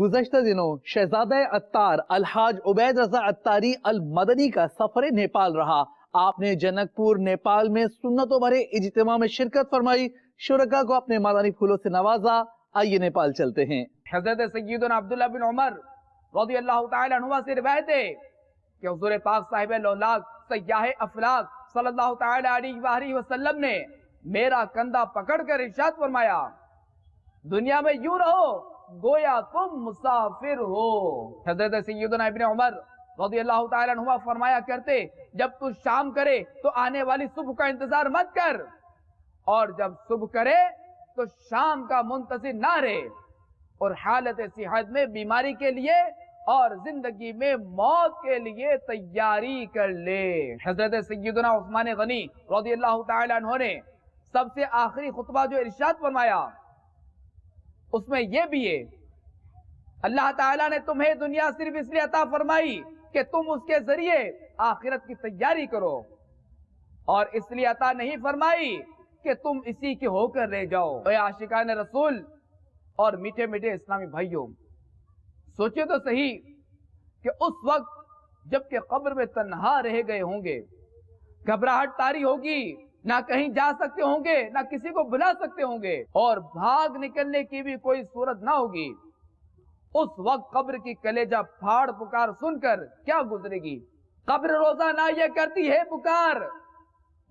گزشتہ دنوں شہزادہ عطار الحاج عبید رضا عطاری المدنی کا سفر نیپال رہا۔ آپ نے جنک پور نیپال میں سنتوں بھرے اجتماع میں شرکت فرمائی، شرکاء کو اپنے مدنی پھولوں سے نوازا۔ آئیے نیپال چلتے ہیں۔ حضرت سیدنا عبداللہ بن عمر رضی اللہ تعالی عنہ سے روایت ہے کہ حضور پاک صاحب لولاک سیاح افلاک صلی اللہ تعالی علیہ وآلہ وسلم نے میرا کندھا پکڑ کر ارشاد فرمایا، دنیا میں یوں رہو گویا تم مسافر ہو۔ حضرت سیدنا ابن عمر رضی اللہ تعالی عنہ فرمایا کرتے، جب تو شام کرے تو آنے والی صبح کا انتظار مت کر، اور جب صبح کرے تو شام کا منتظر نہ رہے، اور حالت صحت میں بیماری کے لیے اور زندگی میں موت کے لیے تیاری کر لے۔ حضرت سیدنا عثمان غنی رضی اللہ تعالی عنہ نے سب سے آخری خطبہ جو ارشاد فرمایا، اس میں یہ بھی ہے، اللہ تعالیٰ نے تمہیں دنیا صرف اس لیے عطا فرمائی کہ تم اس کے ذریعے آخرت کی تیاری کرو، اور اس لیے عطا نہیں فرمائی کہ تم اسی کے ہو کر رہ جاؤ۔ اے عاشقان رسول اور میٹھے میٹھے اسلامی بھائیوں، سوچے تو صحیح کہ اس وقت جب کہ قبر میں تنہا رہ گئے ہوں گے، گھبراہٹ طاری ہوگی، نہ کہیں جا سکتے ہوں گے، نہ کسی کو بلا سکتے ہوں گے، اور بھاگ نکلنے کی بھی کوئی صورت نہ ہوگی، اس وقت قبر کی کلیجہ پھاڑ پکار سن کر کیا گزرے گی؟ قبر روزانہ یہ کرتی ہے پکار،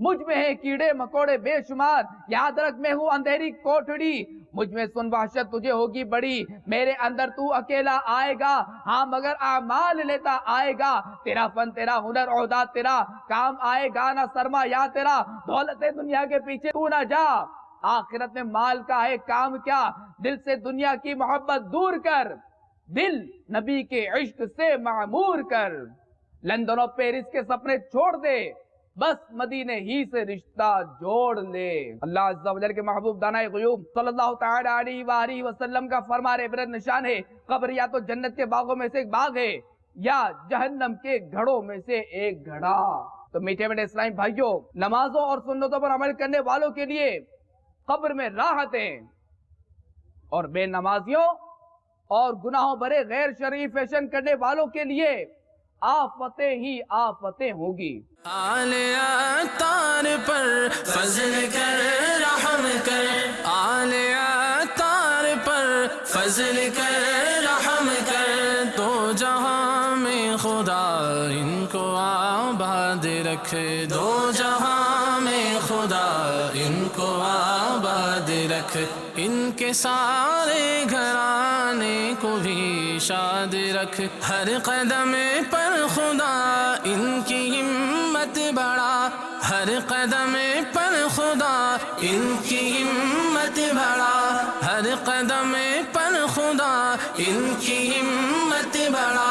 مجھ میں ہے کیڑے مکوڑے بے شمار، یاد رکھ میں ہوں اندھیری کوٹڑی، مجھ میں سن وحشت تجھے ہوگی بڑی، میرے اندر تو اکیلا آئے گا، ہاں مگر اعمال لیتا آئے گا، تیرا فن تیرا ہنر عہدہ تیرا، کام آئے گا نہ سرما یا تیرا، دولت دنیا کے پیچھے تو نہ جا، آخرت میں مال کا ہے کام کیا، دل سے دنیا کی محبت دور کر، دل نبی کے عشق سے معمور کر، لندن اور پیرس کے سپنے چھوڑ دے، بس مدینے ہی سے رشتہ جوڑ لے۔ اللہ عز و جل کے محبوب دانائے غیوب صلی اللہ تعالی علیہ وآلہ وسلم کا فرمان عبرت نشان ہے، قبر یا تو جنت کے باغوں میں سے ایک باغ ہے یا جہنم کے گھڑوں میں سے ایک گھڑا۔ تو میٹھے میٹھے اسلامی بھائیوں، نمازوں اور سنتوں پر عمل کرنے والوں کے لیے قبر میں راحتیں، اور بے نمازیوں اور گناہوں بھرے غیر شرعی فیشن کرنے والوں کے لیے آفتیں ہی آفتیں ہوگی۔ آل عطار پر فضل کر رحم کر، آل عطار پر فضل کر رحم کر، تو جہاں میں خدا ان کو آباد رکھے، دو جہاں میں خدا ان کو آباد رکھ، ان کے سارے گھرانے کو بھی شاد رکھ، ہر قدم پر خدا ان کی ہمت بڑھا، ہر قدم پر خدا ان کی ہمت بڑھا، ہر قدم پر خدا ان کی ہمت بڑھا،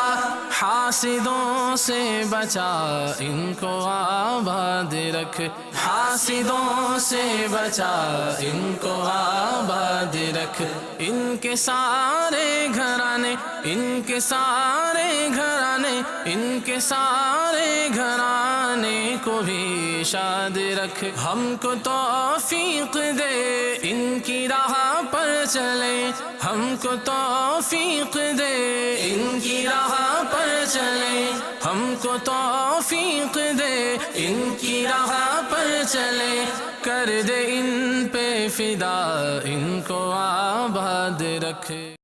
حاسدوں سے بچا ان کو آباد رکھ، حاسدوں سے بچا ان کو آباد رکھ، ان کے سارے گھرانے، ان کے سارے گھرانے، ان کے سارے گھرانے کو بھی شاد رکھ، ہم کو توفیق دے ان کی راہ پر چلے، ہم کو توفیق دے ان کی راہ پر چلے، ہم کو توفیق دے ان کی راہ پر چلے، کر دے ان پہ فدا ان کو آباد رکھے۔